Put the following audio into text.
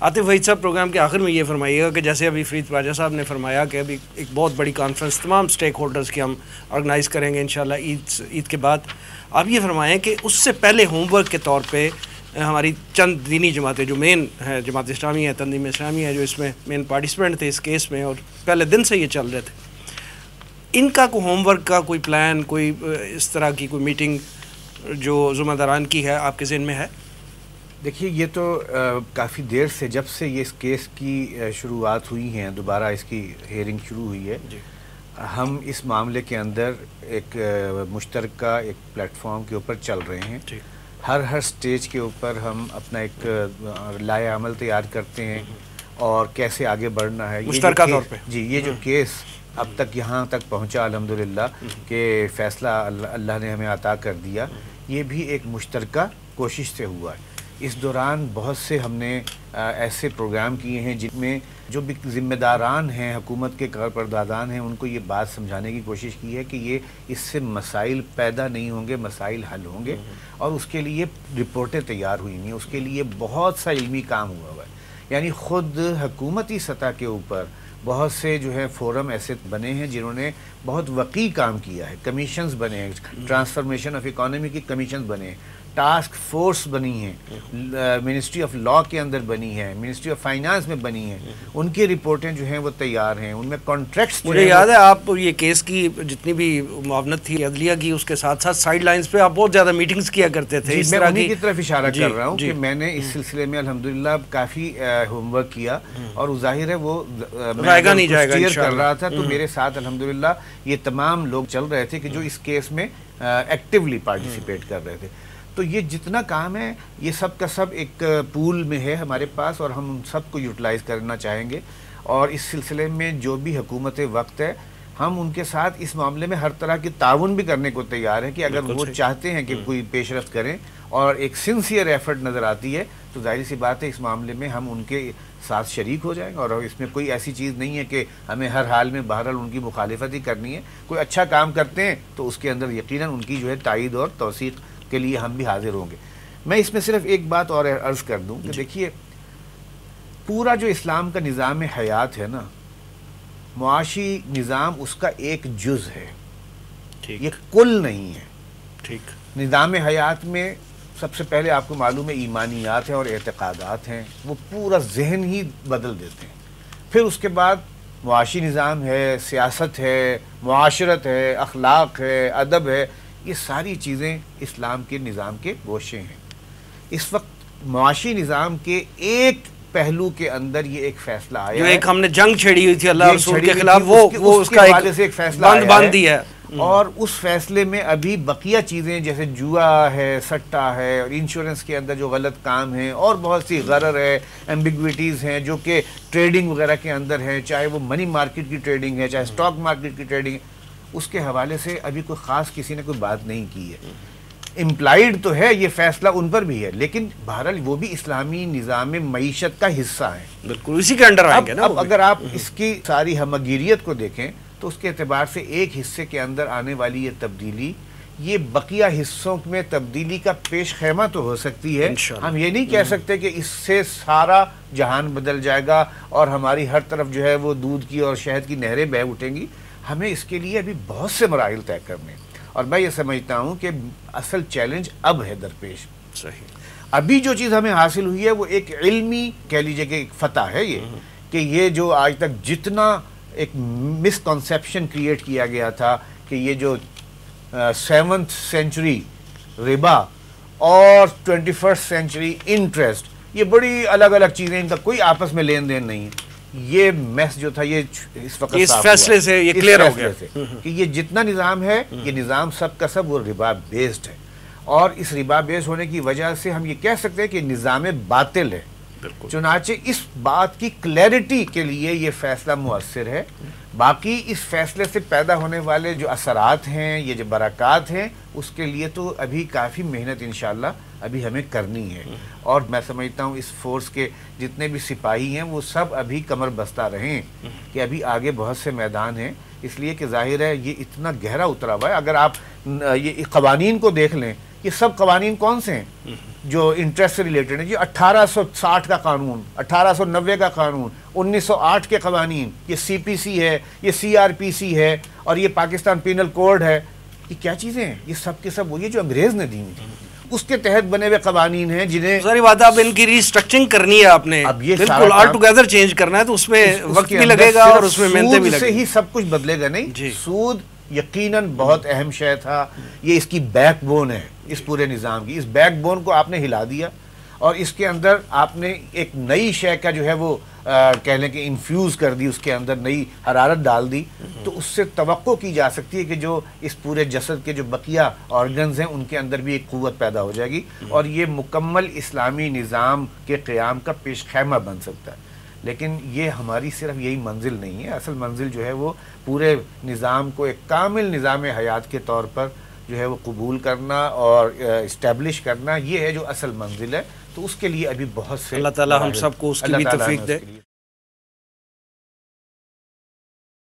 عاطف وحید صاحب پروگرام کے آخر میں یہ فرمائیے گا کہ جیسے ابھی فرید راجہ صاحب نے فرمایا کہ ابھی ایک بہت بڑی کانفرنس تمام سٹیک ہولڈرز کی ہم آرگنائز کریں گے انشاءاللہ عید کے بعد، آپ یہ فرمائیں کہ اس سے پہلے ہوم ورک کے طور پہ ہماری چند دینی جماعتیں جو مین ہیں، جماعت اسلامی ہے، تنظیم اسلامی ہے، جو اس میں مین پارٹیسپینٹ تھے اس کیس میں اور پہلے دن سے یہ چل رہے تھے، ان کا کوئی ہوم ورک کا کوئی پلان، کوئی اس طرح کی کوئی میٹنگ جو ذمہ داران کی ہے آپ کے ذہن میں ہے؟ دیکھیے یہ تو کافی دیر سے، جب سے یہ اس کیس کی شروعات ہوئی ہیں، دوبارہ اس کی ہیئرنگ شروع ہوئی ہے، ہم اس معاملے کے اندر ایک مشترکہ ایک پلیٹ فارم کے اوپر چل رہے ہیں۔ ہر سٹیج کے اوپر ہم اپنا ایک لائحہ عمل تیار کرتے ہیں اور کیسے آگے بڑھنا ہے مشترکہ طور پہ۔ جی، یہ جو کیس اب تک یہاں تک پہنچا الحمدللہ کہ فیصلہ اللہ نے ہمیں عطا کر دیا، یہ بھی ایک مشترکہ کوشش سے ہوا ہے۔ اس دوران بہت سے ہم نے ایسے پروگرام کیے ہیں جن میں جو بھی ذمہ داران ہیں، حکومت کے کارپردادان ہیں، ان کو یہ بات سمجھانے کی کوشش کی ہے کہ یہ اس سے مسائل پیدا نہیں ہوں گے، مسائل حل ہوں گے، اور اس کے لیے رپورٹیں تیار ہوئی ہیں، اس کے لیے بہت سا علمی کام ہوا ہوا ہے۔ یعنی خود حکومتی سطح کے اوپر بہت سے جو ہے فورم ایسے بنے ہیں جنہوں نے بہت وقی کام کیا ہے، کمیشنز بنے ہیں، ٹرانسفارمیشن آف اکانومی کی کمیشنز بنے ہیں، ٹاسک فورس بنی ہیں، منسٹری آف لا کے اندر بنی ہے، منسٹری آف فائنانس میں بنی ہیں، ان کی رپورٹیں جو ہیں وہ تیار ہیں، ان میں کانٹریکٹس۔ مجھے یاد ہے آپ یہ کیس کی جتنی بھی معاونت تھی عدلیہ کی، اس کے ساتھ ساتھ سائیڈ لائنز پہ آپ بہت زیادہ میٹنگز کیا کرتے تھے۔ میں انہی کی طرف اشارہ کر رہا ہوں کہ میں نے اس سلسلے میں الحمدللہ کافی ہوم ورک کیا، اور ظاہر ہے وہ میں کر رہا تھا تو میرے ساتھ الحمدللہ یہ تمام لوگ چل رہے تھے کہ جو اس کیس میں ایکٹیولی پارٹیسپیٹ کر رہے تھے۔ تو یہ جتنا کام ہے یہ سب کا سب ایک پول میں ہے ہمارے پاس، اور ہم سب کو یوٹیلائز کرنا چاہیں گے، اور اس سلسلے میں جو بھی حکومت وقت ہے ہم ان کے ساتھ اس معاملے میں ہر طرح کی تعاون بھی کرنے کو تیار ہیں کہ اگر وہ چاہتے ہیں کہ کوئی پیش رفت کریں اور ایک سنسیئر ایفرٹ نظر آتی ہے تو ظاہر سی بات ہے اس معاملے میں ہم ان کے ساتھ شریک ہو جائیں گے، اور اس میں کوئی ایسی چیز نہیں ہے کہ ہمیں ہر حال میں بہرحال ان کی مخالفت ہی کرنی ہے۔ کوئی اچھا کام کرتے ہیں تو اس کے اندر یقیناً ان کی جو ہے تائید اور توثیق کے لیے ہم بھی حاضر ہوں گے۔ میں اس میں صرف ایک بات اور عرض کر دوں کہ دیکھیے پورا جو اسلام کا نظام حیات ہے نا، معاشی نظام اس کا ایک جز ہے، یہ کل نہیں ہے۔ ٹھیک، نظام حیات میں سب سے پہلے آپ کو معلوم ہے ایمانیات ہیں اور اعتقادات ہیں، وہ پورا ذہن ہی بدل دیتے ہیں۔ پھر اس کے بعد معاشی نظام ہے، سیاست ہے، معاشرت ہے، اخلاق ہے، ادب ہے، یہ ساری چیزیں اسلام کے نظام کے گوشے ہیں۔ اس وقت معاشی نظام کے ایک پہلو کے اندر یہ ایک فیصلہ آیا ہے، جو ایک ہم نے جنگ چھڑی ہوئی تھی اللہ رسول کے خلاف، وہ اس کا ایک فیصلہ باندھ دیا ہے، اور اس فیصلے میں ابھی بقیہ چیزیں جیسے جوا ہے، سٹا ہے، اور انشورنس کے اندر جو غلط کام ہیں، اور بہت سی غرر ہے، ایمبیگویٹیز ہیں جو کہ ٹریڈنگ وغیرہ کے اندر ہیں، چاہے وہ منی مارکیٹ کی ٹریڈنگ ہے، چاہے سٹاک مارکیٹ کی ٹریڈنگ ہے، اس کے حوالے سے ابھی کوئی خاص کسی نے کوئی بات نہیں کی ہے۔ امپلائیڈ تو ہے یہ فیصلہ ان پر بھی ہے، لیکن بہرحال وہ بھی اسلامی نظام معیشت کا حصہ ہیں، بالکل اسی کے انڈر آئیں گے نا۔ اب اگر آپ اس کی ساری ہمگیریت کو دیکھیں تو اس کے اعتبار سے ایک حصے کے اندر آنے والی یہ تبدیلی، یہ بقیہ حصوں میں تبدیلی کا پیش خیمہ تو ہو سکتی ہے۔ ہم یہ نہیں کہہ سکتے کہ اس سے سارا جہان بدل جائے گا اور ہماری ہر طرف جو ہے وہ دودھ کی اور شہد کی نہریں بہہ اٹھیں گی۔ ہمیں اس کے لیے ابھی بہت سے مراحل طے کرنے، اور میں یہ سمجھتا ہوں کہ اصل چیلنج اب ہے درپیش۔ صحیح، ابھی جو چیز ہمیں حاصل ہوئی ہے وہ ایک علمی کہہ لیجئے کہ ایک فتح ہے یہ، کہ یہ جو آج تک جتنا ایک مس کنسیپشن کریٹ کیا گیا تھا کہ یہ جو 7th سینچری ربا اور 21st سینچری انٹرسٹ، یہ بڑی الگ الگ چیزیں، ان کا کوئی آپس میں لین دین نہیں ہے، یہ میس جو تھا یہ اس وقت اس فیصلے سے یہ کلیئر ہو گیا کہ یہ جتنا نظام ہے یہ نظام سب کا سب وہ ربا بیسڈ ہے، اور اس ربا بیسڈ ہونے کی وجہ سے ہم یہ کہہ سکتے ہیں کہ نظام باطل ہے۔ چنانچہ اس بات کی کلیئرٹی کے لیے یہ فیصلہ مؤثر ہے۔ باقی اس فیصلے سے پیدا ہونے والے جو اثرات ہیں، یہ جو برکات ہیں، اس کے لیے تو ابھی کافی محنت انشاءاللہ ابھی ہمیں کرنی ہے، اور میں سمجھتا ہوں اس فورس کے جتنے بھی سپاہی ہیں وہ سب ابھی کمر بستہ رہیں کہ ابھی آگے بہت سے میدان ہیں، اس لیے کہ ظاہر ہے یہ اتنا گہرا اترا ہوا ہے۔ اگر آپ یہ قوانین کو دیکھ لیں، یہ سب قوانین کون سے ہیں؟ جو انٹرسٹ سے ریلیٹڈ ہے، 1860 کا قانون، 1890 کا قانون، 1908 کے قوانین، یہ سی پی سی ہے، یہ سی آر پی سی ہے، اور یہ پاکستان پینل کوڈ ہے، یہ کیا چیزیں ہیں؟ یہ سب کے سب وہی جو انگریز نے دی ہوئی تھی، اس کے تحت بنے ہوئے قوانین ہیں جنہیں ساری بات اب ان کی ریسٹرکچرنگ کرنی ہے آپ نے، بالکل آل ٹوگیدر چینج کرنا ہے، تو اس میں وقت بھی لگے گا اور اس میں محنتیں بھی لگے گی. سے ہی سب کچھ بدلے گا نہیں. سود یقیناً بہت اہم شے تھا، یہ اس کی بیک بون ہے اس پورے نظام کی. اس بیک بون کو آپ نے ہلا دیا اور اس کے اندر آپ نے ایک نئی شے کا جو ہے وہ کہہ لیں کہ انفیوز کر دی، اس کے اندر نئی حرارت ڈال دی. تو اس سے توقع کی جا سکتی ہے کہ جو اس پورے جسد کے جو بقیہ آرگنز ہیں ان کے اندر بھی ایک قوت پیدا ہو جائے گی اور یہ مکمل اسلامی نظام کے قیام کا پیش خیمہ بن سکتا ہے. لیکن یہ ہماری صرف یہی منزل نہیں ہے، اصل منزل جو ہے وہ پورے نظام کو ایک کامل نظام حیات کے طور پر جو ہے وہ قبول کرنا اور اسٹیبلش کرنا، یہ ہے جو اصل منزل ہے. تو اس کے لیے ابھی بہت سے اللہ تعالی ہم سب کو اس کی بھی توفیق دے.